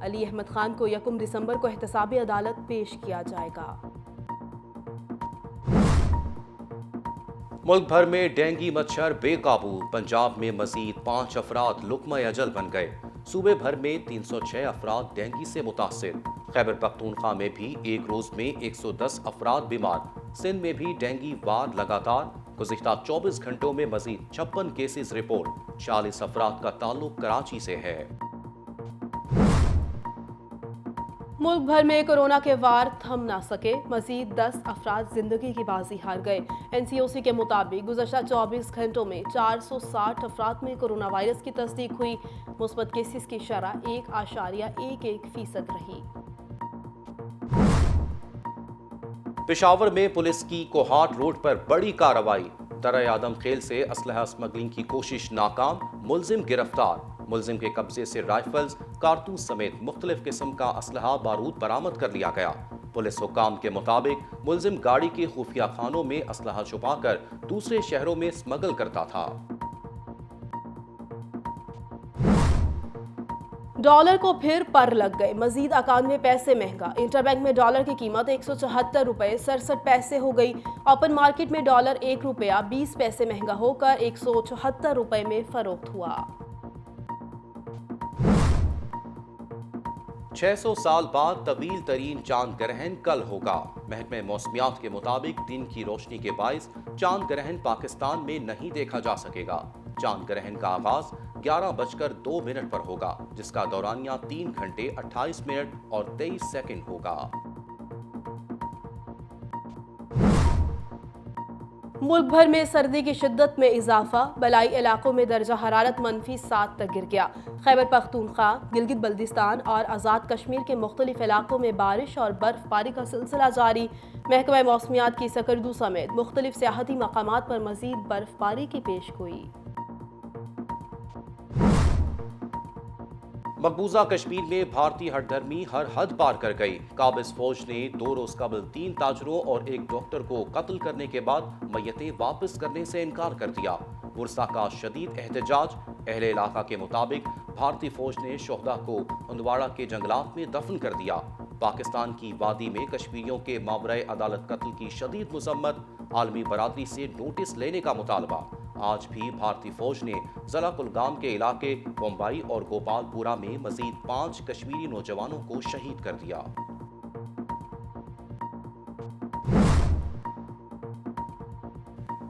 علی احمد خان کو 1 دسمبر کو احتسابی عدالت پیش کیا جائے گا۔ ملک بھر میں ڈینگی مچھر بے قابو، پنجاب میں مزید 5 افراد لقمہ اجل بن گئے۔ صوبے بھر میں 306 افراد ڈینگی سے متاثر۔ خیبر پختونخوا میں بھی ایک روز میں 110 افراد بیمار۔ سندھ میں بھی ڈینگی وار لگاتار، گزشتہ 24 گھنٹوں میں مزید 56 کیسز رپورٹ، 40 افراد کا تعلق کراچی سے ہے۔ ملک بھر میں کورونا کے وار تھم نہ سکے، مزید 10 افراد زندگی کی بازی ہار گئے۔ NCOC کے مطابق گزشتہ 24 گھنٹوں میں 460 افراد میں کورونا وائرس کی تصدیق ہوئی۔ مثبت کیسز کی شرح 1.11% رہی۔ پشاور میں پولیس کی کوہاٹ روڈ پر بڑی کارروائی، درہ آدم خیل سے اسلحہ اسمگلنگ کی کوشش ناکام، ملزم گرفتار۔ ملزم کے قبضے سے رائفلز، کارتوس سمیت مختلف قسم کا اسلحہ بارود برآمد کر لیا گیا۔ پولیس حکام کے مطابق ملزم گاڑی کے خفیہ خانوں میں اسلحہ چھپا کر دوسرے شہروں میں اسمگل کرتا تھا۔ ڈالر کو پھر پر لگ گئے، مزید 91 پیسے مہنگا۔ انٹر بینک میں ڈالر کی قیمت 174 روپے 67 پیسے ہو گئی۔ اوپن مارکیٹ میں ڈالر 1 روپیہ 20 پیسے مہنگا ہو کر 174 روپے میں فروخت ہوا۔ 600 سال بعد طویل ترین چاند گرہن کل ہوگا۔ محکمہ موسمیات کے مطابق دن کی روشنی کے باعث چاند گرہن پاکستان میں نہیں دیکھا جا سکے گا۔ چاند گرہن کا آغاز 11:02 پر ہوگا، جس کا دورانیہ 3 گھنٹے 28 منٹ اور 23 سیکنڈ ہوگا۔ ملک بھر میں سردی کی شدت میں اضافہ، بالائی علاقوں میں درجہ حرارت -7 تک گر گیا۔ خیبر پختونخوا، گلگت بلتستان اور آزاد کشمیر کے مختلف علاقوں میں بارش اور برف باری کا سلسلہ جاری۔ محکمہ موسمیات کی سکردو سمیت مختلف سیاحتی مقامات پر مزید برف باری کی پیش گوئی۔ مقبوضہ کشمیر میں بھارتی ہٹ دھرمی ہر حد پار کر گئی۔ قابض فوج نے 2 روز قبل 3 تاجروں اور ایک ڈاکٹر کو قتل کرنے کے بعد میتیں واپس کرنے سے انکار کر دیا۔ ورثا کا شدید احتجاج۔ اہل علاقہ کے مطابق بھارتی فوج نے شہداء کو ہندواڑہ کے جنگلات میں دفن کر دیا۔ پاکستان کی وادی میں کشمیریوں کے ماورائے عدالت قتل کی شدید مذمت، عالمی برادری سے نوٹس لینے کا مطالبہ۔ آج بھی بھارتی فوج نے ضلع کلگام کے علاقے بمبئی اور گوپال پورہ میں مزید 5 کشمیری نوجوانوں کو شہید کر دیا۔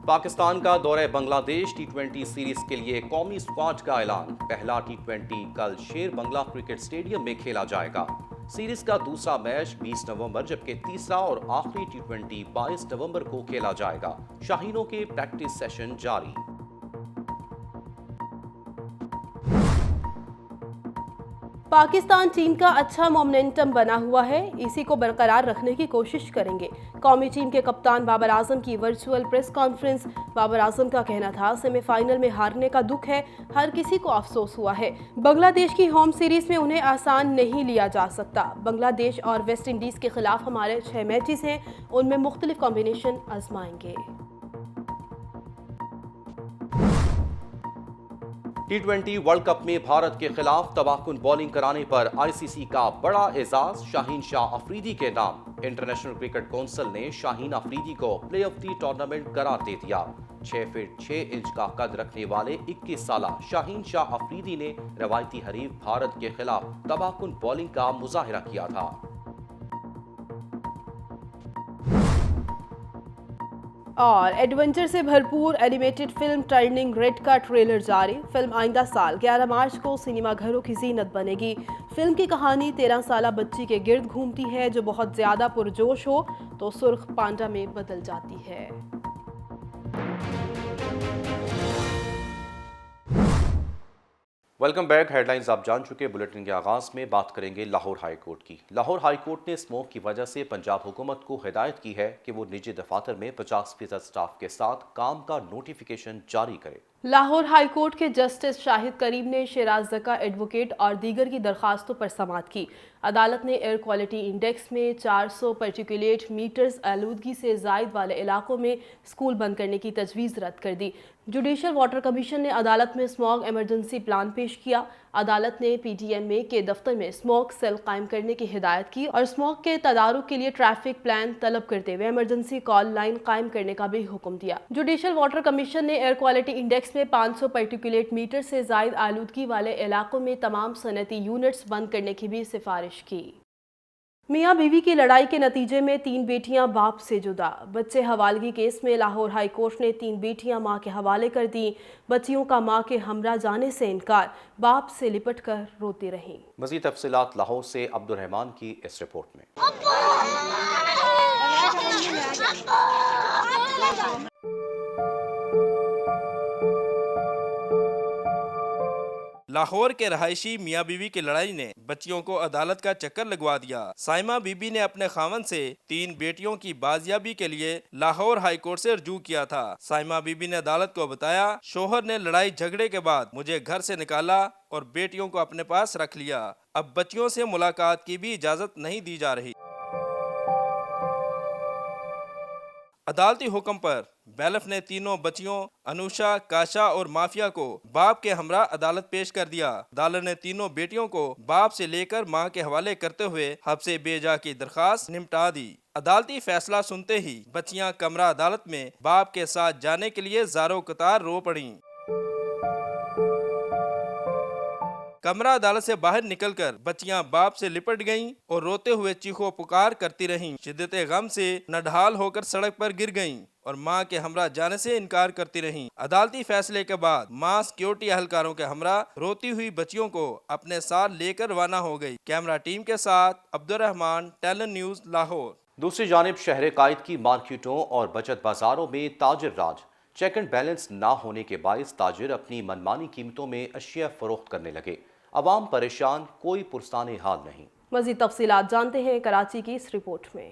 پاکستان کا دورہ بنگلہ دیش T20 سیریز کے لیے قومی اسکواڈ کا اعلان۔ پہلا T20 کل شیر بنگلہ کرکٹ اسٹیڈیم میں کھیلا جائے گا۔ سیریز کا دوسرا میچ 20 نومبر جبکہ تیسرا اور آخری T20 22 نومبر کو کھیلا جائے گا۔ شاہینوں کے پریکٹس سیشن جاری۔ پاکستان ٹیم کا اچھا مومنٹم بنا ہوا ہے، اسی کو برقرار رکھنے کی کوشش کریں گے۔ قومی ٹیم کے کپتان بابر اعظم کی virtual press conference. Babar Azam کا کہنا تھا، سیمی فائنل میں ہارنے کا دکھ ہے، ہر کسی کو افسوس ہوا ہے۔ بنگلہ دیش کی ہوم سیریز میں انہیں آسان نہیں لیا جا سکتا۔ بنگلہ دیش اور ویسٹ انڈیز کے خلاف ہمارے 6 میچز ہیں، ان میں مختلف کمبینیشن آزمائیں گے۔ T20 ورلڈ کپ میں بھارت کے خلاف تباہ بالنگ کرانے پر ICC کا بڑا اعزاز، شاہین شاہ افریدی کے نام۔ انٹرنیشنل کرکٹ کونسل نے شاہین افریدی کو پلے آف دی ٹورنامنٹ قرار دے دیا۔ 6 فٹ 6 انچ کا قد رکھنے والے 21 سالہ شاہین شاہ افریدی نے روایتی حریف بھارت کے خلاف تباہ کن بالنگ کا مظاہرہ کیا تھا۔ اور ایڈونچر سے بھرپور اینیمیٹڈ فلم ٹرننگ ریڈ کا ٹریلر جاری۔ فلم آئندہ سال 11 مارچ کو سینما گھروں کی زینت بنے گی۔ فلم کی کہانی 13 سالہ بچی کے گرد گھومتی ہے جو بہت زیادہ پرجوش ہو تو سرخ پانڈا میں بدل جاتی ہے۔ Welcome back. ہیڈ لائنز آپ جان چکے۔ بلیٹن کے آغاز میں بات کریں گے لاہور ہائی کورٹ کی۔ لاہور ہائی کورٹ نے اسموک کی وجہ سے پنجاب حکومت کو ہدایت کی ہے کہ وہ نجی دفاتر میں 50% سٹاف کے ساتھ کام کا نوٹیفیکیشن جاری کرے۔ لاہور ہائی کورٹ کے جسٹس شاہد کریم نے شیراز زکا ایڈوکیٹ اور دیگر کی درخواستوں پر سماعت کی۔ عدالت نے ایئر کوالٹی انڈیکس میں 400 پارٹیکولیٹ میٹرز آلودگی سے زائد والے علاقوں میں اسکول بند کرنے کی تجویز رد کر دی۔ جوڈیشل واٹر کمیشن نے عدالت میں اسموگ ایمرجنسی پلان پیش کیا۔ عدالت نے PDMA کے دفتر میں اسموک سیل قائم کرنے کی ہدایت کی اور اسموک کے تدارک کے لیے ٹریفک پلان طلب کرتے ہوئے ایمرجنسی کال لائن قائم کرنے کا بھی حکم دیا۔ جوڈیشل واٹر کمیشن نے ایئر کوالٹی انڈیکس میں 500 پارٹیکولیٹ میٹر سے زائد آلودگی والے علاقوں میں تمام صنعتی یونٹس بند کرنے کی بھی سفارش کی۔ میاں بیوی کی لڑائی کے نتیجے میں 3 بیٹیاں باپ سے جدا۔ بچے حوالگی کیس میں لاہور ہائی کورٹ نے 3 بیٹیاں ماں کے حوالے کر دیں۔ بچیوں کا ماں کے ہمراہ جانے سے انکار، باپ سے لپٹ کر روتی رہیں۔ مزید تفصیلات لاہور سے عبد الرحمان کی اس رپورٹ میں۔ لاہور کے رہائشی میاں بیوی کی لڑائی نے بچیوں کو عدالت کا چکر لگوا دیا۔ سائمہ بی بی نے اپنے خاوند سے 3 بیٹیوں کی بازیابی کے لیے لاہور ہائی کورٹ سے رجوع کیا تھا۔ سائمہ بی بی نے عدالت کو بتایا، شوہر نے لڑائی جھگڑے کے بعد مجھے گھر سے نکالا اور بیٹیوں کو اپنے پاس رکھ لیا۔ اب بچیوں سے ملاقات کی بھی اجازت نہیں دی جا رہی۔ عدالتی حکم پر بیلف نے تینوں بچیوں انوشا، کاشا اور مافیا کو باپ کے ہمراہ عدالت پیش کر دیا۔ عدالت نے تینوں بیٹیوں کو باپ سے لے کر ماں کے حوالے کرتے ہوئے حبس بے جا کی درخواست نمٹا دی۔ عدالتی فیصلہ سنتے ہی بچیاں کمرہ عدالت میں باپ کے ساتھ جانے کے لیے زاروں قطار رو پڑیں۔ کمرہ عدالت سے باہر نکل کر بچیاں باپ سے لپٹ گئیں اور روتے ہوئے چیخو پکار کرتی رہیں۔ شدت غم سے نڈھال ہو کر سڑک پر گر گئیں اور ماں کے ہمراہ جانے سے انکار کرتی رہیں۔ عدالتی فیصلے کے بعد ماں سیکیورٹی اہلکاروں کے ہمراہ روتی ہوئی بچیوں کو اپنے ساتھ لے کر روانہ ہو گئی۔ کیمرہ ٹیم کے ساتھ عبد الرحمان، ٹیلن نیوز، لاہور۔ دوسری جانب شہر قائد کی مارکیٹوں اور بچت بازاروں میں تاجر راج، چیک اینڈ بیلنس نہ ہونے کے باعث تاجر اپنی منمانی قیمتوں میں اشیاء فروخت کرنے لگے۔ عوام پریشان، کوئی پرسان حال نہیں۔ مزید تفصیلات جانتے ہیں کراچی کی اس رپورٹ میں۔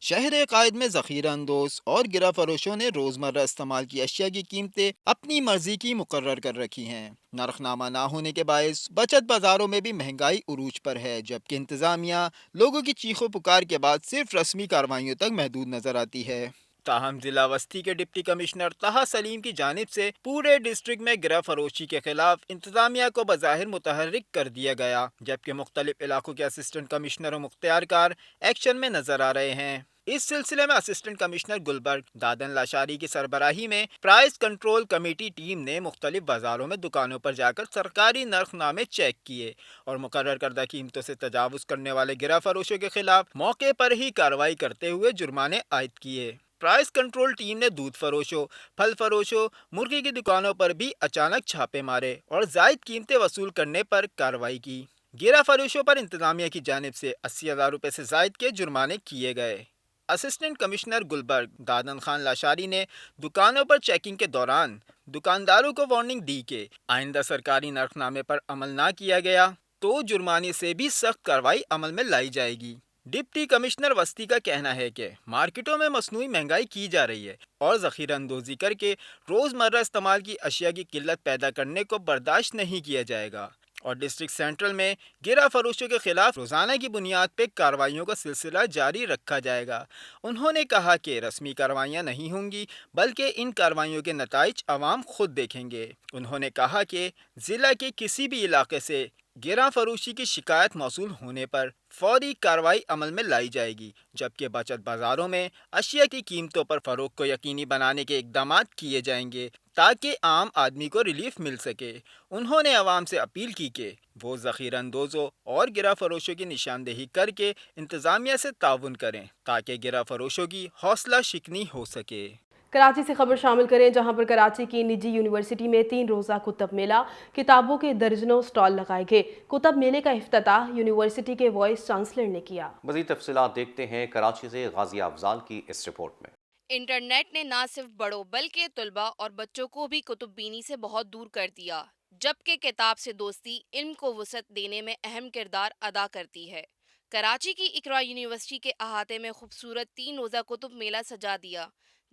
شہر قائد میں ذخیرہ اندوز اور گرہ فروشوں نے روزمرہ استعمال کی اشیاء کی قیمتیں اپنی مرضی کی مقرر کر رکھی ہیں۔ نرخ نامہ نہ ہونے کے باعث بچت بازاروں میں بھی مہنگائی عروج پر ہے، جبکہ انتظامیہ لوگوں کی چیخ و پکار کے بعد صرف رسمی کارروائیوں تک محدود نظر آتی ہے۔ تاہم ضلع وسطی کے ڈپٹی کمشنر طہا سلیم کی جانب سے پورے ڈسٹرکٹ میں گرہ فروشی کے خلاف انتظامیہ کو بظاہر متحرک کر دیا گیا، جبکہ مختلف علاقوں کے اسسٹنٹ کمشنر و مختار کار ایکشن میں نظر آ رہے ہیں۔ اس سلسلے میں اسسٹنٹ کمشنر گلبرگ دادن لاشاری کی سربراہی میں پرائس کنٹرول کمیٹی ٹیم نے مختلف بازاروں میں دکانوں پر جا کر سرکاری نرخ نامے چیک کیے اور مقرر کردہ قیمتوں سے تجاوز کرنے والے گرہ فروشوں کے خلاف موقع پر ہی کارروائی کرتے ہوئے جرمانے عائد کیے۔ پرائس کنٹرول ٹیم نے دودھ فروشوں، پھل فروشوں، مرغی کی دکانوں پر بھی اچانک چھاپے مارے اور زائد قیمتیں وصول کرنے پر کارروائی کی۔ گرہ فروشوں پر انتظامیہ کی جانب سے 80,000 روپے سے زائد کے جرمانے کیے گئے۔ اسسٹنٹ کمشنر گلبرگ دادن خان لاشاری نے دکانوں پر چیکنگ کے دوران دکانداروں کو وارننگ دی کہ آئندہ سرکاری نرخ نامے پر عمل نہ کیا گیا تو جرمانے سے بھی سخت کارروائی عمل میں لائی جائے گی۔ ڈپٹی کمشنر وسطی کا کہنا ہے کہ مارکیٹوں میں مصنوعی مہنگائی کی جا رہی ہے اور ذخیرہ اندوزی کر کے روزمرہ استعمال کی اشیاء کی قلت پیدا کرنے کو برداشت نہیں کیا جائے گا اور ڈسٹرکٹ سینٹرل میں گرہ فروشوں کے خلاف روزانہ کی بنیاد پہ کارروائیوں کا سلسلہ جاری رکھا جائے گا۔ انہوں نے کہا کہ رسمی کارروائیاں نہیں ہوں گی بلکہ ان کارروائیوں کے نتائج عوام خود دیکھیں گے۔ انہوں نے کہا کہ ضلع کے کسی بھی علاقے سے گرہ فروشی کی شکایت موصول ہونے پر فوری کارروائی عمل میں لائی جائے گی، جبکہ بچت بازاروں میں اشیاء کی قیمتوں پر فروخت کو یقینی بنانے کے اقدامات کیے جائیں گے تاکہ عام آدمی کو ریلیف مل سکے۔ انہوں نے عوام سے اپیل کی کہ وہ ذخیرہ اندوزوں اور گرہ فروشوں کی نشاندہی کر کے انتظامیہ سے تعاون کریں تاکہ گرہ فروشوں کی حوصلہ شکنی ہو سکے۔ کراچی سے خبر شامل کریں، جہاں پر کراچی کی نجی یونیورسٹی میں 3 روزہ کتب میلہ، کتابوں کے درجنوں سٹال لگائے گئے۔ کتب میلے کا افتتاح یونیورسٹی کے وائس چانسلر نے کیا۔ مزید تفصیلات دیکھتے ہیں کراچی سے غازی افضال کی اس رپورٹ میں۔ انٹرنیٹ نے نہ صرف بڑوں بلکہ طلباء اور بچوں کو بھی کتب بینی سے بہت دور کر دیا، جبکہ کتاب سے دوستی علم کو وسعت دینے میں اہم کردار ادا کرتی ہے۔ کراچی کی اقرا یونیورسٹی کے احاطے میں خوبصورت 3 روزہ کتب میلہ سجا دیا،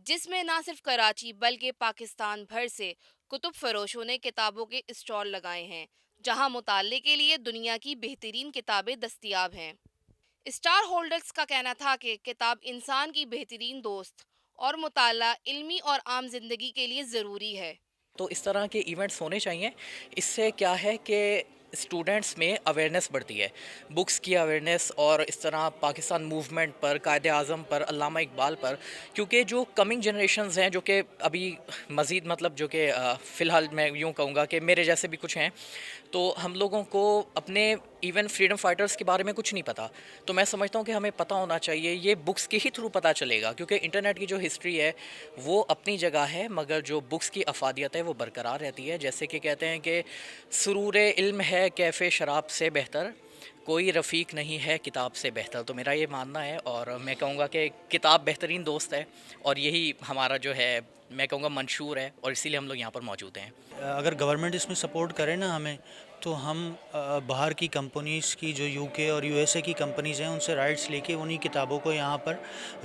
جس میں نہ صرف کراچی بلکہ پاکستان بھر سے کتب فروشوں نے کتابوں کے اسٹال لگائے ہیں، جہاں مطالعے کے لیے دنیا کی بہترین کتابیں دستیاب ہیں۔ اسٹال ہولڈرز کا کہنا تھا کہ کتاب انسان کی بہترین دوست اور مطالعہ علمی اور عام زندگی کے لیے ضروری ہے۔ تو اس طرح کے ایونٹس ہونے چاہیے۔ اس سے کیا ہے کہ اسٹوڈنٹس میں اویئرنیس بڑھتی ہے، بکس کی اویئرنیس، اور اس طرح پاکستان موومنٹ پر، قائد اعظم پر، علامہ اقبال پر، کیونکہ جو کمنگ جنریشنز ہیں جو کہ ابھی مزید مطلب جو کہ فی الحال میں یوں کہوں گا کہ میرے جیسے بھی کچھ ہیں، تو ہم لوگوں کو اپنے ایون فریڈم فائٹرز کے بارے میں کچھ نہیں پتہ، تو میں سمجھتا ہوں کہ ہمیں پتہ ہونا چاہیے، یہ بکس کے ہی تھرو پتہ چلے گا، کیونکہ انٹرنیٹ کی جو ہسٹری ہے وہ اپنی جگہ ہے، مگر جو بکس کی افادیت ہے وہ برقرار رہتی ہے. جیسے کہ کہتے ہیں کہ سرور علم ہے کیف شراب سے بہتر، کوئی رفیق نہیں ہے کتاب سے بہتر. تو میرا یہ ماننا ہے، اور میں کہوں گا کہ کتاب بہترین دوست ہے، اور یہی ہمارا جو ہے میں کہوں گا منشور ہے، اور اسی لیے ہم لوگ یہاں پر موجود ہیں. اگر گورنمنٹ اس میں سپورٹ کرے نا ہمیں، تو ہم باہر کی کمپنیز کی جو یو کے اور یو ایس اے کی کمپنیز ہیں ان سے رائٹس لے کے انہی کتابوں کو یہاں پر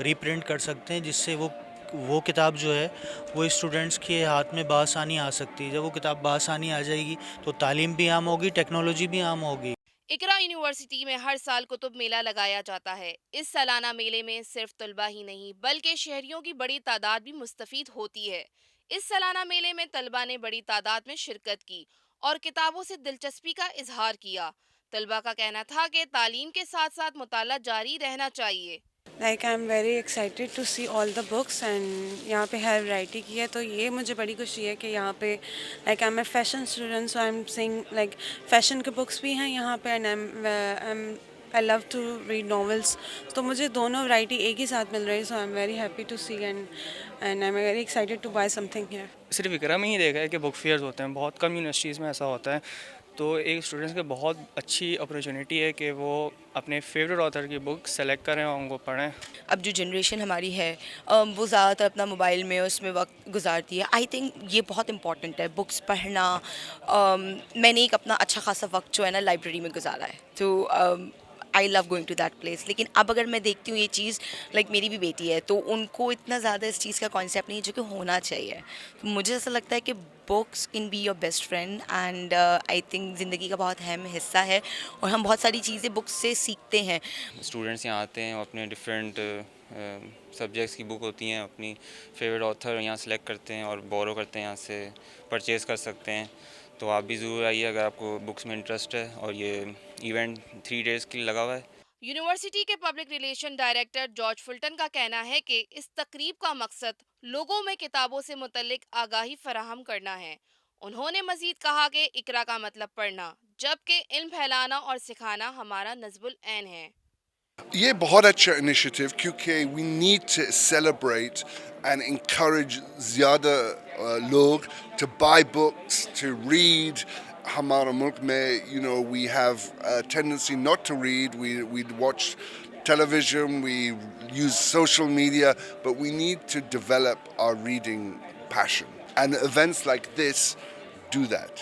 ری پرنٹ کر سکتے ہیں، جس سے وہ کتاب جو ہے وہ اسٹوڈنٹس کے ہاتھ میں بآسانی آ سکتی ہے. جب وہ کتاب بآسانی آ جائے گی تو تعلیم بھی عام ہوگی، ٹیکنالوجی بھی عام ہوگی. اقرا یونیورسٹی میں ہر سال کتب میلہ لگایا جاتا ہے. اس سالانہ میلے میں صرف طلبہ ہی نہیں بلکہ شہریوں کی بڑی تعداد بھی مستفید ہوتی ہے. اس سالانہ میلے میں طلبہ نے بڑی تعداد میں شرکت کی اور کتابوں سے دلچسپی کا اظہار کیا. طلبہ کا کہنا تھا کہ تعلیم کے ساتھ ساتھ مطالعہ جاری رہنا چاہیے. Like I'm very excited to see all the books and یہاں پہ ہر ورائٹی کی ہے، تو یہ مجھے بڑی خوشی ہے کہ یہاں پہ like I'm a fashion student so I'm seeing like fashion کے books بھی ہیں یہاں پہ and I love to read novels. تو مجھے دونوں ورائٹی ایک ہی ساتھ مل رہی، so I'm very happy to see and I'm very excited to buy something here. صرف اقرا میں ہی دیکھا ہے کہ بک فیئرز ہوتے ہیں، بہت کم یونیورسٹیز میں ایسا ہوتا ہے، تو ایک اسٹوڈنٹس کے بہت اچھی اپرچونیٹی ہے کہ وہ اپنے فیوریٹ آتھر کی بک سلیکٹ کریں اور ان کو پڑھیں. اب جو جنریشن ہماری ہے وہ زیادہ تر اپنا موبائل میں اس میں وقت گزارتی ہے. آئی تھنک یہ بہت امپورٹنٹ ہے بکس پڑھنا. میں نے ایک اپنا اچھا خاصا وقت جو ہے نا لائبریری میں گزارا ہے، تو آئی لو گوئنگ ٹو دیٹ پلیس. لیکن اب اگر میں دیکھتی ہوں یہ چیز لائک میری بھی بیٹی ہے تو ان کو اتنا زیادہ اس چیز کا کانسیپٹ نہیں ہے جو کہ ہونا چاہیے. تو مجھے ایسا لگتا ہے کہ books can be your best friend and I think زندگی کا بہت اہم حصہ ہے، اور ہم بہت ساری چیزیں بکس سے سیکھتے ہیں. اسٹوڈنٹس یہاں آتے ہیں اور اپنے ڈفرینٹ سبجیکٹس کی بک ہوتی ہیں، اپنی فیوریٹ آتھر یہاں سلیکٹ کرتے ہیں اور بورو کرتے ہیں، یہاں سے پرچیز کر سکتے ہیں. تو آپ بھی ضرور آئیے اگر آپ کو بکس میں انٹرسٹ ہے. اور یہ ایونٹ 3 days کے لیے لگا ہوا ہے. یونیورسٹی کے public relation director George Fulton کا کہنا ہے کہ اس تقریب کا مقصد لوگوں میں کتابوں سے متعلق آگاہی فراہم کرنا ہے. انہوں نے مزید کہا کہ اقرا کا مطلب پڑھنا، جبکہ علم پھیلانا اور سکھانا ہمارا نصب العین ہے. یہ بہت اچھا انیشیٹو، کیونکہ we need to celebrate and encourage زیادہ لوگ to buy books to read. ہمارا ملک میں we have tendency not to read, we watch television, we use social media, but we need to develop our reading passion. And events like this do that,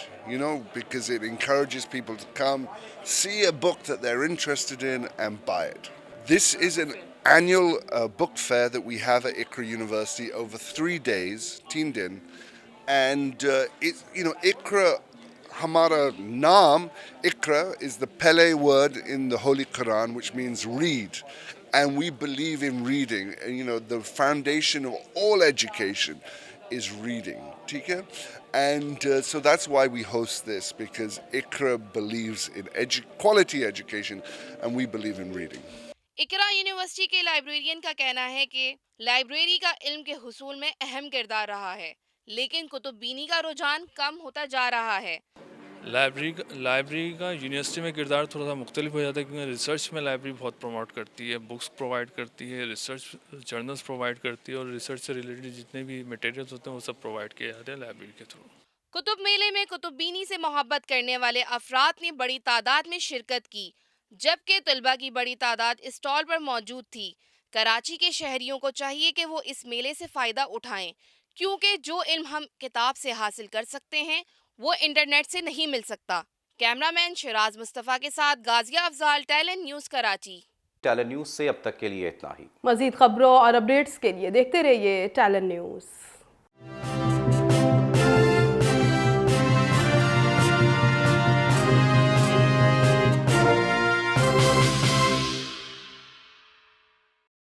because it encourages people to come, see a book that they're interested in and buy it. This is an annual book fair that we have at Iqra University over 3 days, 3 din. And Iqra, Hamara naam, Iqra, is the Pele word in the Holy Quran, which means read. And we believe in reading. And, the foundation of all education is reading. Okay? And so that's why we host this, because Iqra believes in quality education, and we believe in reading. Iqra university کے librarian کا کہنا ہے کہ library کا علم کے حصول میں اہم کردار رہا ہے، لیکن کتب بینی کا رجحان کم ہوتا جا رہا ہے. لائبریری کا یونیورسٹی میں کردار تھوڑا سا مختلف ہو جاتا ہے، کیونکہ ریسرچ میں لائبریری بہت پروموٹ کرتی ہے، بکس پرووائڈ کرتی ہے، ریسرچ جرنلس پرووائڈ کرتی ہے، اور ریسرچ سے ریلیٹڈ جتنے بھی مٹیریلس ہوتے ہیں وہ سب پرووائڈ کیے جاتے ہیں لائبریری کے تھرو. کتب میلے میں کتب بینی سے محبت کرنے والے افراد نے بڑی تعداد میں شرکت کی، جبکہ طلبہ کی بڑی تعداد اسٹال پر موجود تھی. کراچی کے شہریوں کو چاہیے کہ وہ اس میلے سے فائدہ اٹھائیں، کیونکہ جو علم ہم کتاب سے حاصل کر سکتے ہیں وہ انٹرنیٹ سے نہیں مل سکتا. کیمرہ مین شراز مصطفیٰ کے ساتھ غازیہ افضال، ٹیلن نیوز کراچی. ٹیلن نیوز سے اب تک کے لیے اتنا ہی. مزید خبروں اور اپڈیٹس کے لیے دیکھتے رہیے ٹیلن نیوز.